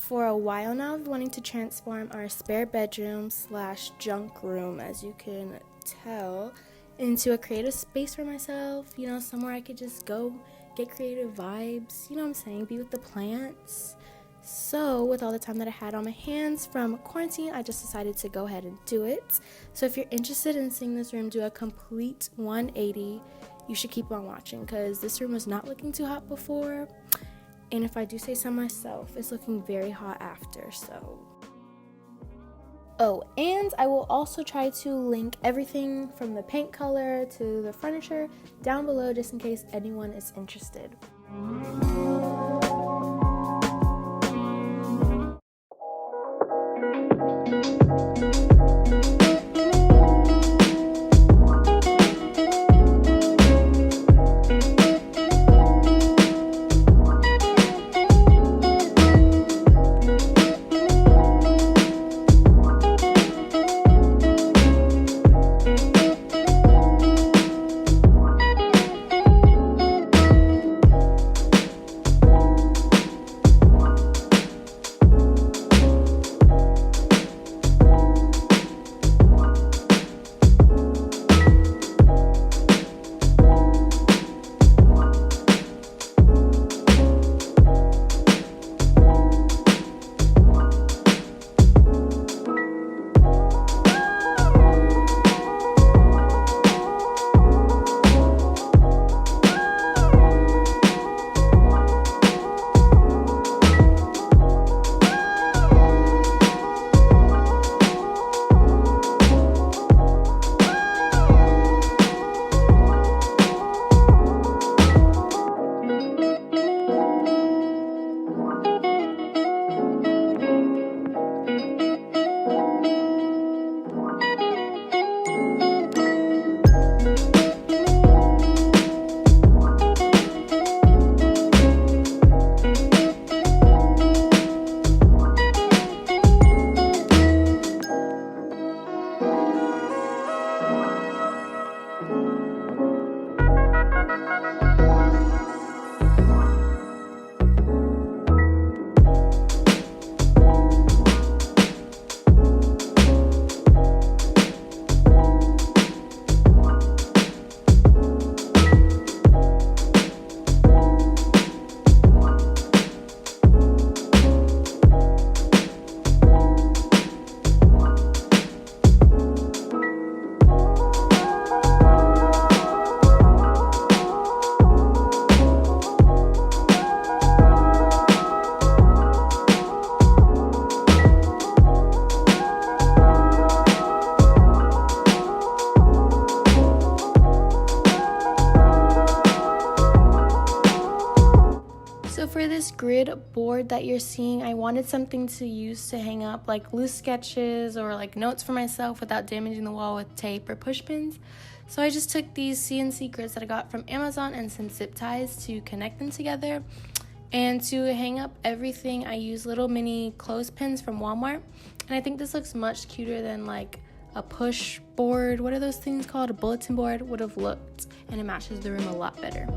For a while now, I've been wanting to transform our spare bedroom / junk room, as you can tell, into a creative space for myself, somewhere I could just go get creative vibes, what I'm saying, be with the plants. So with all the time that I had on my hands from quarantine, I just decided to go ahead and do it. So if you're interested in seeing this room do a complete 180, you should keep on watching, because this room was not looking too hot before, and if I do say so myself, it's looking very hot after. So and I will also try to link everything from the paint color to the furniture down below, just in case anyone is interested. So for this grid board that you're seeing, I wanted something to use to hang up like loose sketches or like notes for myself without damaging the wall with tape or push pins. So I just took these CNC grids that I got from Amazon and some zip ties to connect them together. And to hang up everything, I use little mini clothespins from Walmart. And I think this looks much cuter than like a push board. What are those things called? A bulletin board would have looked, and it matches the room a lot better.